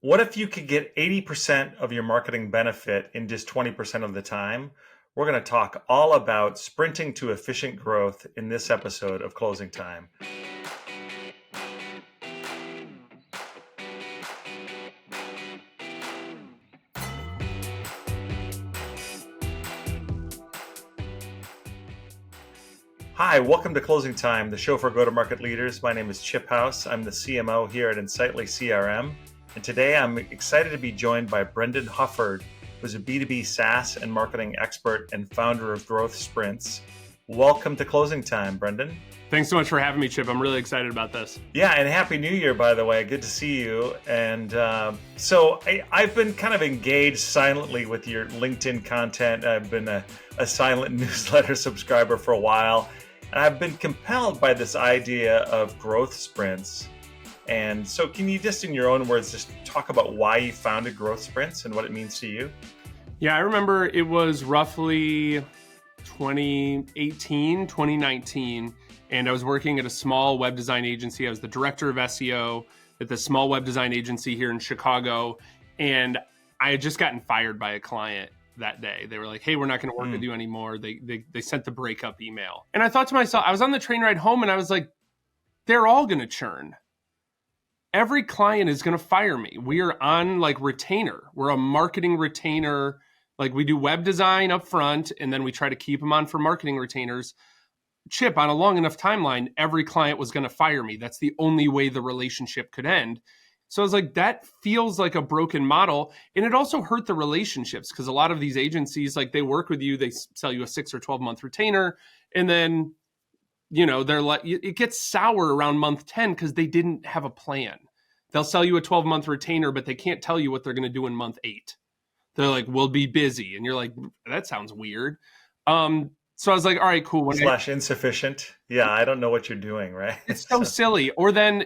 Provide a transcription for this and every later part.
What if you could get 80% of your marketing benefit in just 20% of the time? We're going to talk all about sprinting to efficient growth in this episode of Closing Time. Hi, welcome to Closing Time, the show for go-to-market leaders. My name is Chip House. I'm the CMO here at Insightly CRM. And today I'm excited to be joined by Brendan Hufford, who's a B2B SaaS and marketing expert and founder of Growth Sprints. Welcome to Closing Time, Brendan. Thanks so much for having me, Chip. I'm really excited about this. Yeah, and Happy New Year, by the way. Good to see you. And so I've been kind of engaged silently with your LinkedIn content. I've been a silent newsletter subscriber for a while. And I've been compelled by this idea of growth sprints. And so can you just, in your own words, just talk about why you founded Growth Sprints and what it means to you? Yeah, I remember it was roughly 2018, 2019, and I was working at a small web design agency. I was the director of SEO at the small web design agency here in Chicago, and I had just gotten fired by a client that day. They were like, hey, we're not going to work with you anymore. They sent the breakup email. And I thought to myself, I was on the train ride home and I was like, they're all going to churn. Every client is going to fire me. We are on retainer. We're a marketing retainer. Like we do web design up front and then we try to keep them on for marketing retainers. Chip, on a long enough timeline, every client was going to fire me. That's the only way the relationship could end. So I was like, that feels like a broken model. And it also hurt the relationships because a lot of these agencies, they work with you, they sell you a 6 or 12 month retainer. And then, they're like, it gets sour around month 10 because they didn't have a plan. They'll sell you a 12-month retainer, but they can't tell you what they're going to do in month 8. They're like, we'll be busy. And you're like, that sounds weird. So I was like, all right, cool. / insufficient. Yeah, I don't know what you're doing, right? It's so silly. Or then,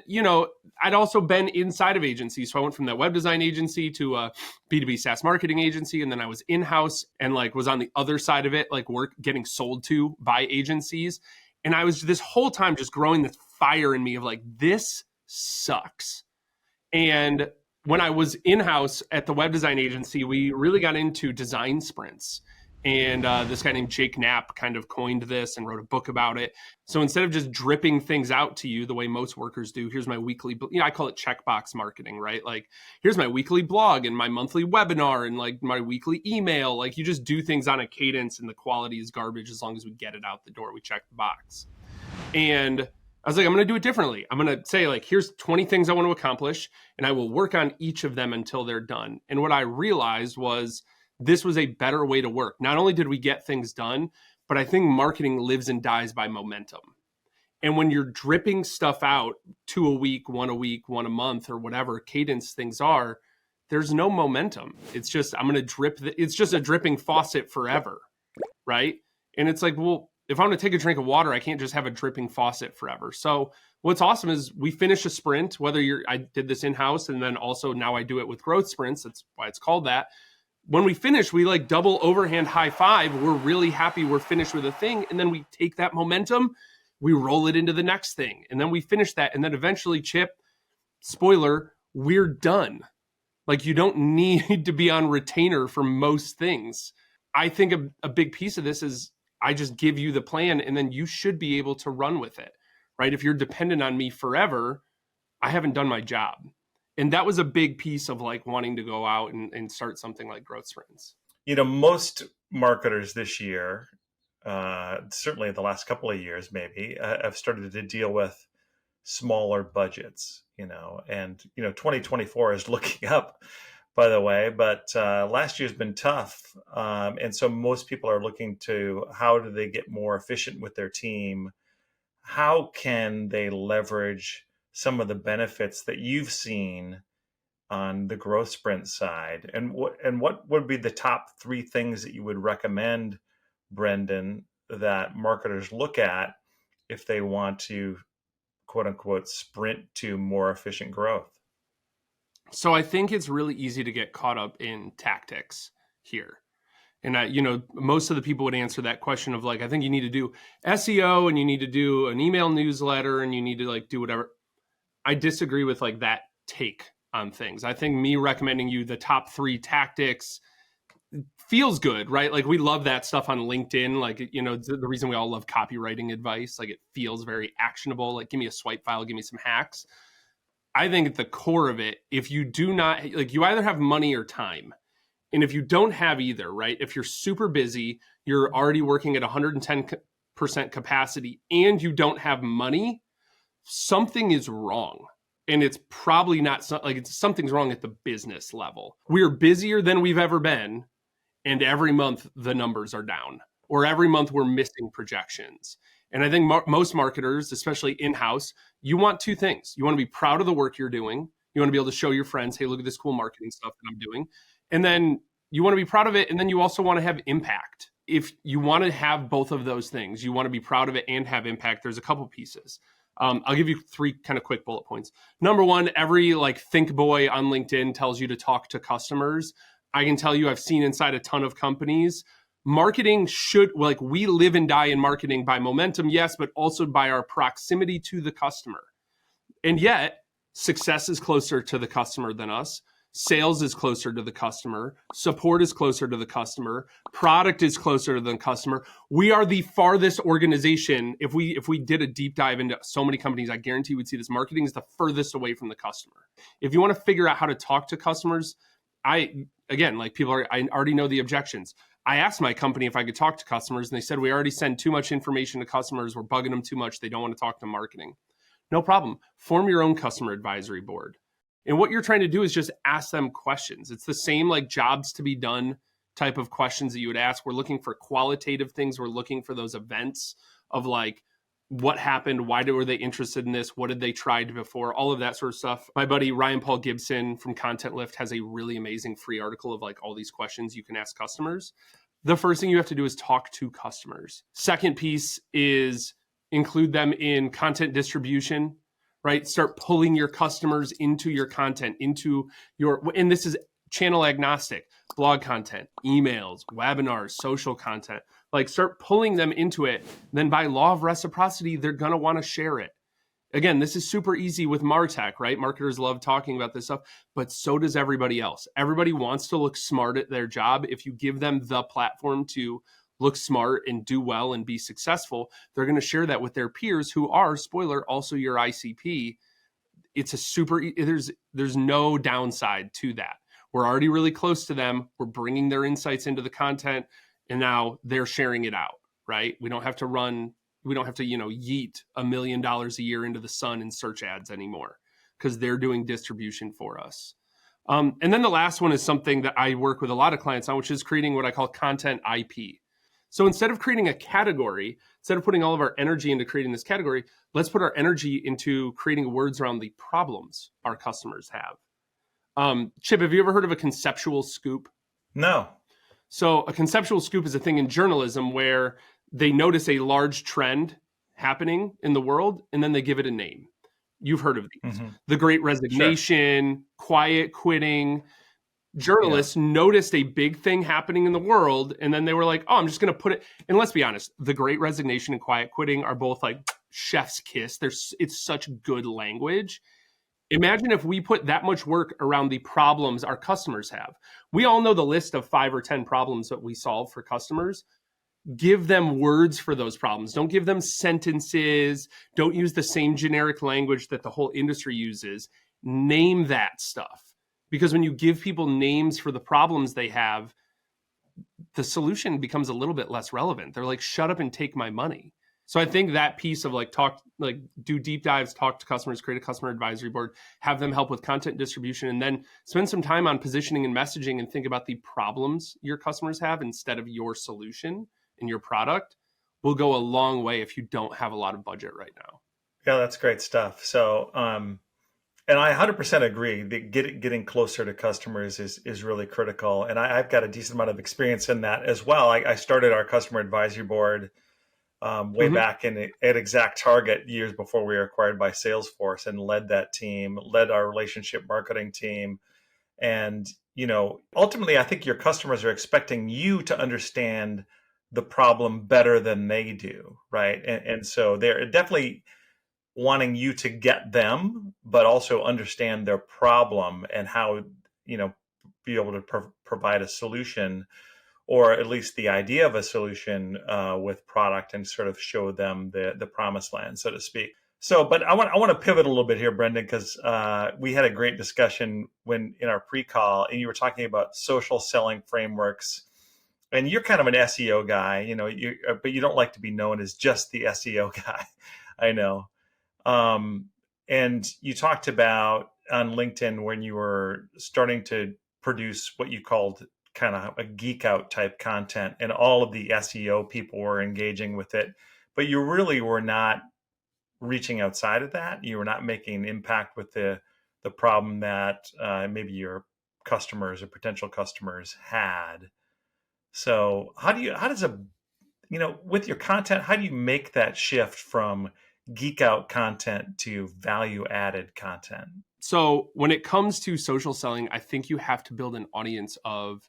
I'd also been inside of agencies. So I went from that web design agency to a B2B SaaS marketing agency. And then I was in-house and was on the other side of it, work getting sold to by agencies. And I was this whole time just growing this fire in me of this sucks. And when I was in-house at the web design agency, we really got into design sprints. And this guy named Jake Knapp kind of coined this and wrote a book about it. So instead of just dripping things out to you the way most workers do, here's my weekly, I call it checkbox marketing, right? Here's my weekly blog and my monthly webinar and my weekly email. You just do things on a cadence and the quality is garbage as long as we get it out the door. We check the box. And I was like, I'm going to do it differently. I'm going to say here's 20 things I want to accomplish and I will work on each of them until they're done. And what I realized was this was a better way to work. Not only did we get things done, but I think marketing lives and dies by momentum. And when you're dripping stuff out 2 a week, 1 a month, or whatever cadence things are, there's no momentum. It's just, I'm going to drip. It's just a dripping faucet forever, right? And it's well, if I'm going to take a drink of water, I can't just have a dripping faucet forever. So what's awesome is we finish a sprint, whether I did this in-house and then also now I do it with growth sprints. That's why it's called that. When we finish, we double overhand high five. We're really happy we're finished with a thing. And then we take that momentum, we roll it into the next thing. And then we finish that. And then eventually, Chip, spoiler, we're done. You don't need to be on retainer for most things. I think a big piece of this is I just give you the plan and then you should be able to run with it, right? If you're dependent on me forever, I haven't done my job. And that was a big piece of wanting to go out and start something like Growth Sprints. Most marketers this year, certainly the last couple of years, maybe, have started to deal with smaller budgets, and 2024 is looking up, by the way, but last year's been tough. And so most people are looking to how do they get more efficient with their team? How can they leverage some of the benefits that you've seen on the growth sprint side? And what would be the top 3 things that you would recommend, Brendan, that marketers look at if they want to, quote unquote, sprint to more efficient growth? So I think it's really easy to get caught up in tactics here. And most of the people would answer that question of I think you need to do SEO and you need to do an email newsletter and you need to do whatever. I disagree with that take on things. I think me recommending you the top 3 tactics feels good, right? Like we love that stuff on LinkedIn. Like, the reason we all love copywriting advice, like it feels very actionable. Like, give me a swipe file, give me some hacks. I think at the core of it, if you do not, like, you either have money or time. And if you don't have either, right? If you're super busy, you're already working at 110% capacity and you don't have money, something is wrong. And it's probably not something's wrong at the business level. We're busier than we've ever been. And every month the numbers are down, or every month we're missing projections. And I think most marketers, especially in-house, you want 2 things. You want to be proud of the work you're doing. You want to be able to show your friends, hey, look at this cool marketing stuff that I'm doing. And then you want to be proud of it. And then you also want to have impact. If you want to have both of those things, you want to be proud of it and have impact, there's a couple pieces. I'll give you 3 kind of quick bullet points. Number 1, every think boy on LinkedIn tells you to talk to customers. I can tell you, I've seen inside a ton of companies, marketing should, we live and die in marketing by momentum, yes, but also by our proximity to the customer. And yet, success is closer to the customer than us. Sales is closer to the customer. Support is closer to the customer. Product is closer to the customer. We are the farthest organization. If we did a deep dive into so many companies, I guarantee we'd see this. Marketing is the furthest away from the customer. If you want to figure out how to talk to customers, I already know the objections. I asked my company if I could talk to customers, and they said, we already send too much information to customers. We're bugging them too much. They don't want to talk to marketing. No problem. Form your own customer advisory board. And what you're trying to do is just ask them questions. It's the same jobs to be done type of questions that you would ask. We're looking for qualitative things. We're looking for those events of what happened? Why were they interested in this? What did they tried before? All of that sort of stuff. My buddy Ryan Paul Gibson from Content Lift has a really amazing free article of all these questions you can ask customers. The first thing you have to do is talk to customers. Second piece is include them in content distribution, right? Start pulling your customers into your content, and this is channel agnostic, blog content, emails, webinars, social content. Start pulling them into it. Then by law of reciprocity, they're going to want to share it. Again, this is super easy with MarTech, right? Marketers love talking about this stuff, but so does everybody else. Everybody wants to look smart at their job. If you give them the platform to look smart and do well and be successful, they're going to share that with their peers who are, spoiler, also your ICP. It's there's no downside to that. We're already really close to them. We're bringing their insights into the content. And now they're sharing it out, right? We don't have to yeet $1 million a year into the sun in search ads anymore because they're doing distribution for us. And then the last one is something that I work with a lot of clients on, which is creating what I call content IP. So instead of creating a category, instead of putting all of our energy into creating this category, let's put our energy into creating words around the problems our customers have. Chip, have you ever heard of a conceptual scoop? No. So a conceptual scoop is a thing in journalism where they notice a large trend happening in the world, and then they give it a name. You've heard of these. Mm-hmm. The Great Resignation, sure. Quiet quitting. Journalists noticed a big thing happening in the world, and then they were like, oh, I'm just going to put it. And let's be honest, the Great Resignation and quiet quitting are both chef's kiss. It's such good language. Imagine if we put that much work around the problems our customers have. We all know the list of 5 or 10 problems that we solve for customers. Give them words for those problems. Don't give them sentences. Don't use the same generic language that the whole industry uses. Name that stuff. Because when you give people names for the problems they have, the solution becomes a little bit less relevant. They're like, shut up and take my money. So I think that piece of do deep dives, talk to customers, create a customer advisory board, have them help with content distribution, and then spend some time on positioning and messaging and think about the problems your customers have instead of your solution and your product will go a long way if you don't have a lot of budget right now. Yeah, that's great stuff. So, and I 100% agree that getting closer to customers is really critical. And I've got a decent amount of experience in that as well. I started our customer advisory board way back at Exact Target years before we were acquired by Salesforce, and led that team, led our relationship marketing team. And, ultimately, I think your customers are expecting you to understand the problem better than they do, right? And so they're definitely, wanting you to get them, but also understand their problem and how, be able to provide a solution, or at least the idea of a solution with product, and sort of show them the promised land, so to speak. So, but I want to pivot a little bit here, Brendan, because we had a great discussion when in our pre-call, and you were talking about social selling frameworks, and you're kind of an SEO guy, but you don't like to be known as just the SEO guy. I know. And you talked about on LinkedIn when you were starting to produce what you called kind of a geek out type content, and all of the SEO people were engaging with it, but you really were not reaching outside of that. You were not making an impact with the problem that maybe your customers or potential customers had. So with your content, how do you make that shift from geek out content to value added content? So when it comes to social selling, I think you have to build an audience of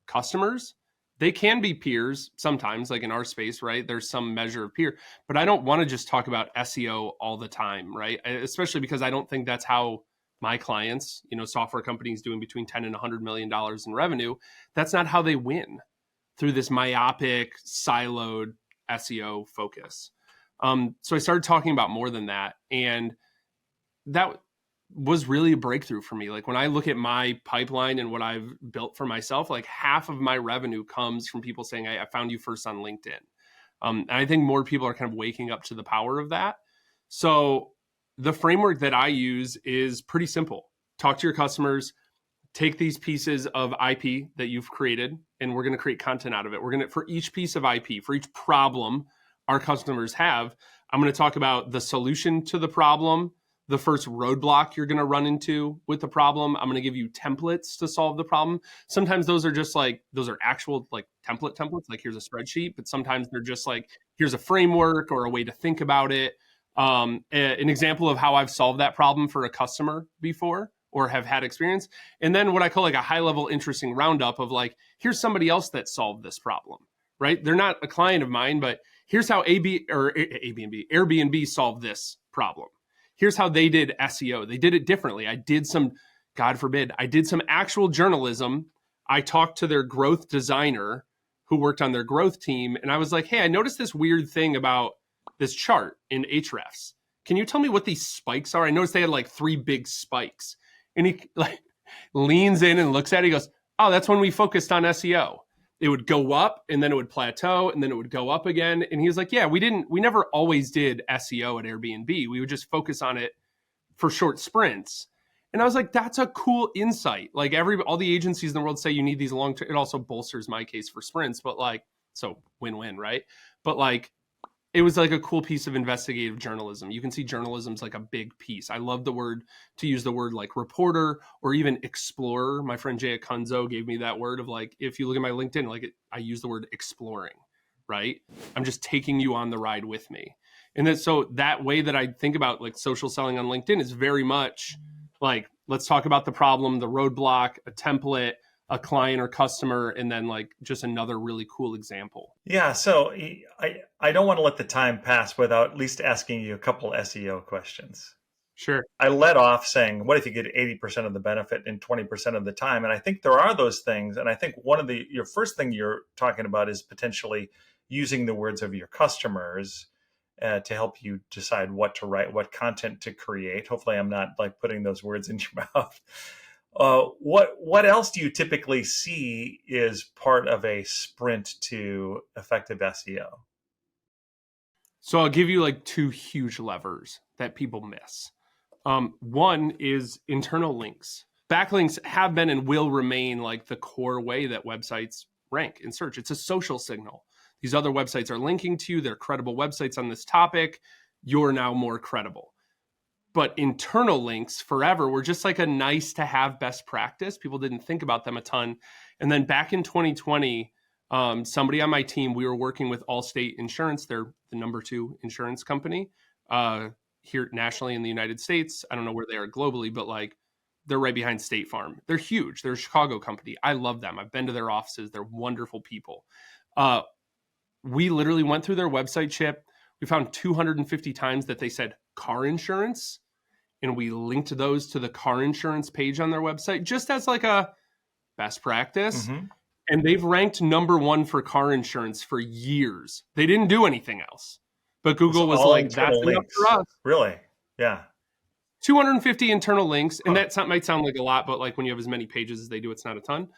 customers. They can be peers sometimes, like in our space, right? There's some measure of peer, but I don't want to just talk about SEO all the time, right? Especially because I don't think that's how my clients, software companies doing between 10 and $100 million in revenue, that's not how they win through this myopic, siloed SEO focus. So I started talking about more than that. And that was really a breakthrough for me. Like when I look at my pipeline and what I've built for myself, like half of my revenue comes from people saying, I found you first on LinkedIn. And I think more people are kind of waking up to the power of that. So the framework that I use is pretty simple. Talk to your customers, take these pieces of IP that you've created, and we're going to create content out of it. We're going to, for each piece of IP, for each problem our customers have, I'm going to talk about the solution to the problem, the first roadblock you're going to run into with the problem. I'm going to give you templates to solve the problem. Sometimes those are actual like templates, like here's a spreadsheet, but sometimes they're just like, here's a framework or a way to think about it. An example of how I've solved that problem for a customer before or have had experience. And then what I call like a high level interesting roundup of like, here's somebody else that solved this problem, right? They're not a client of mine, but here's how Airbnb solved this problem. Here's how they did SEO. They did it differently. God forbid, I did some actual journalism. I talked to their growth designer who worked on their growth team. And I was like, hey, I noticed this weird thing about this chart in Ahrefs. Can you tell me what these spikes are? I noticed they had like 3 big spikes. And he like leans in and looks at it. He goes, oh, that's when we focused on SEO. It would go up and then it would plateau and then it would go up again. And he was like, yeah, we never always did SEO at Airbnb. We would just focus on it for short sprints. And I was like, that's a cool insight. Like all the agencies in the world say you need these long term. It also bolsters my case for sprints, but like, so win-win, right? But like, it was like a cool piece of investigative journalism. You can see journalism's like a big piece. I love to use the word like reporter or even explorer. My friend Jay Akunzo gave me that word of like, if you look at my LinkedIn, like I use the word exploring, right? I'm just taking you on the ride with me. And then, so that way that I think about like social selling on LinkedIn is very much like, let's talk about the problem, the roadblock, a template, a client or customer, and then like just another really cool example. Yeah, so I don't want to let the time pass without at least asking you a couple SEO questions. Sure. I led off saying, what if you get 80% of the benefit in 20% of the time? And I think there are those things. And I think your first thing you're talking about is potentially using the words of your customers to help you decide what to write, what content to create. Hopefully I'm not like putting those words in your mouth. What else do you typically see is part of a sprint to effective SEO? So I'll give you like 2 huge levers that people miss. One is internal links. Backlinks have been and will remain like the core way that websites rank in search. It's a social signal. These other websites are linking to you. They're credible websites on this topic. You're now more credible. But internal links forever were just like a nice to have best practice. People didn't think about them a ton. And then back in 2020, somebody on my team, we were working with Allstate Insurance. They're the number 2 insurance company here nationally in the United States. I don't know where they are globally, but like they're right behind State Farm. They're huge. They're a Chicago company. I love them. I've been to their offices. They're wonderful people. We literally went through their website chip. We found 250 times that they said car insurance, and we linked those to the car insurance page on their website just as like a best practice. Mm-hmm. And they've ranked #1 for car insurance for years. They didn't do anything else. But Google was all like, that's internal enough links. for us. Really? Yeah. 250 internal links. And that might sound like a lot, but like when you have as many pages as they do, it's not a ton.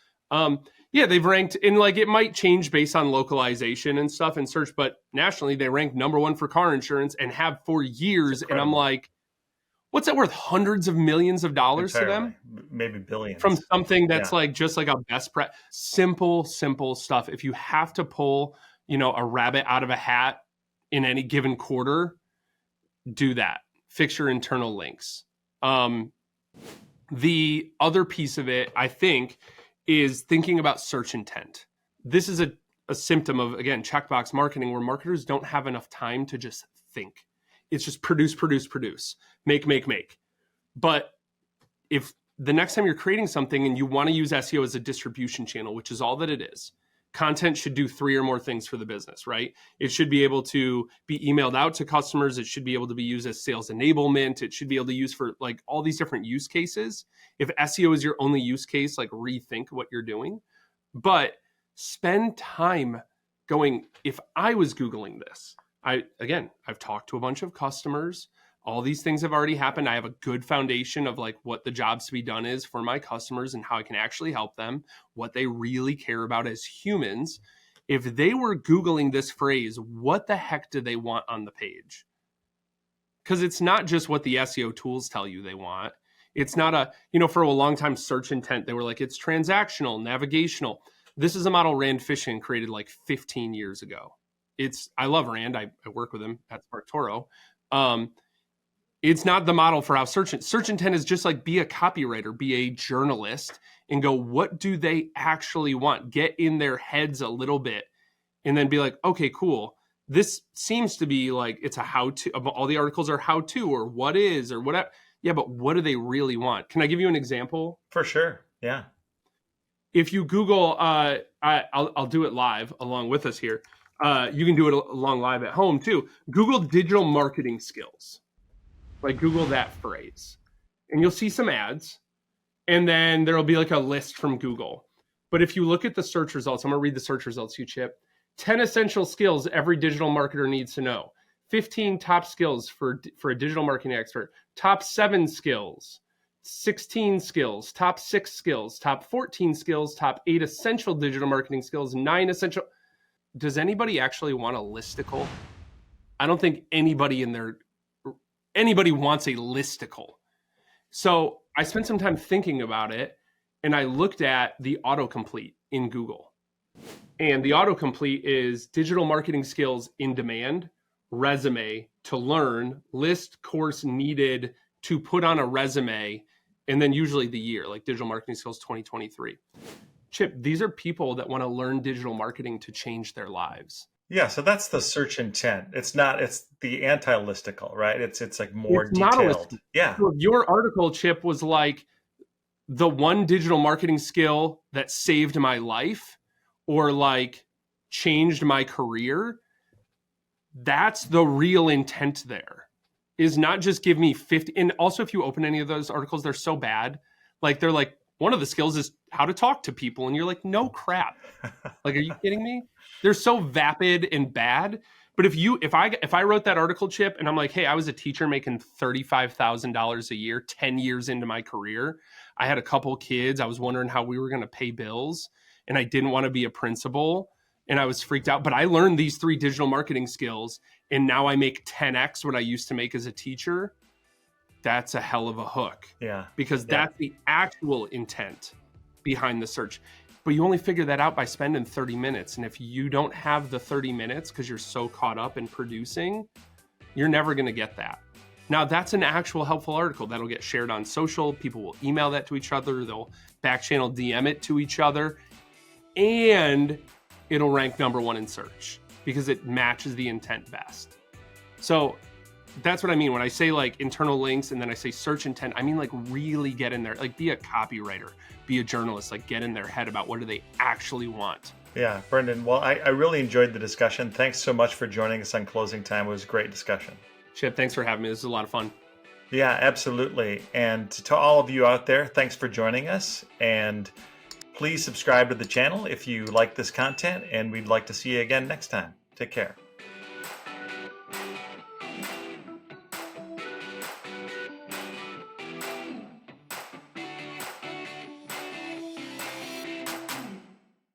Yeah, they've ranked, and like it might change based on localization and stuff in search, but nationally they rank #1 for car insurance and have for years. And I'm like, what's that worth? Hundreds of millions of dollars to them? Maybe billions. From something that's like just like a simple stuff. If you have to pull, a rabbit out of a hat in any given quarter, do that. Fix your internal links. The other piece of it, I think, is thinking about search intent. This is a symptom of, again, checkbox marketing, where marketers don't have enough time to just think. It's just produce, make. But if the next time you're creating something and you want to use SEO as a distribution channel, which is all that it is, content should do 3 or more things for the business, right? It should be able to be emailed out to customers. It should be able to be used as sales enablement. It should be able to use for like all these different use cases. If SEO is your only use case, like rethink what you're doing. But spend time going, if I was Googling this, I've talked to a bunch of customers. All these things have already happened. I have a good foundation of like what the jobs to be done is for my customers and how I can actually help them, what they really care about as humans. If they were Googling this phrase, what the heck do they want on the page? Because it's not just what the SEO tools tell you they want. It's not for a long time, search intent, they were like, it's transactional, navigational. This is a model Rand Fishkin created like 15 years ago. I love Rand. I work with him at SparkToro. It's not the model for how search intent is. Just like, be a copywriter, be a journalist, and go, what do they actually want? Get in their heads a little bit, and then be like, okay, cool. This seems to be like it's a how-to. All the articles are how-to or what is or whatever. Yeah, but what do they really want? Can I give you an example? For sure. Yeah. If you Google, I'll do it live along with us here. You can do it along live at home too. Google digital marketing skills. Like Google that phrase, and you'll see some ads, and then there'll be like a list from Google. But if you look at the search results, I'm gonna read the search results to you, Chip. 10 essential skills every digital marketer needs to know. 15 top skills for a digital marketing expert. Top 7 skills. 16 skills. Top 6 skills. Top 14 skills. Top 8 essential digital marketing skills. 9 essential. Does anybody actually want a listicle? I don't think anybody wants a listicle. So I spent some time thinking about it, and I looked at the autocomplete in Google. And the autocomplete is digital marketing skills in demand, resume to learn, list course needed to put on a resume, and then usually the year, like digital marketing skills 2023. Chip, these are people that want to learn digital marketing to change their lives. Yeah, so that's the search intent. It's the anti-listicle, right? It's like more it's detailed. Yeah. So if your article, Chip, was like the one digital marketing skill that saved my life or like changed my career, that's the real intent there. Is not just give me 50. And also, if you open any of those articles, they're so bad. Like they're like, one of the skills is how to talk to people. And you're like, no crap. Like, are you kidding me? They're so vapid and bad. But if I wrote that article, Chip, and I'm like, hey, I was a teacher making $35,000 a year, 10 years into my career. I had a couple kids. I was wondering how we were going to pay bills, and I didn't want to be a principal, and I was freaked out. But I learned these 3 digital marketing skills, and now I make 10x what I used to make as a teacher. That's a hell of a hook. Yeah. Because that's the actual intent behind the search. But you only figure that out by spending 30 minutes. And if you don't have the 30 minutes because you're so caught up in producing, you're never going to get that. Now, that's an actual helpful article that'll get shared on social. People will email that to each other. They'll back channel DM it to each other. And it'll rank #1 in search because it matches the intent best. So that's what I mean when I say like internal links and then I say search intent. I mean like really get in there, like be a copywriter, be a journalist, like get in their head about what do they actually want. Yeah, Brendan. Well, I really enjoyed the discussion. Thanks so much for joining us on Closing Time. It was a great discussion. Chip, thanks for having me. This is a lot of fun. Yeah, absolutely. And to all of you out there, thanks for joining us. And please subscribe to the channel if you like this content, and we'd like to see you again next time. Take care.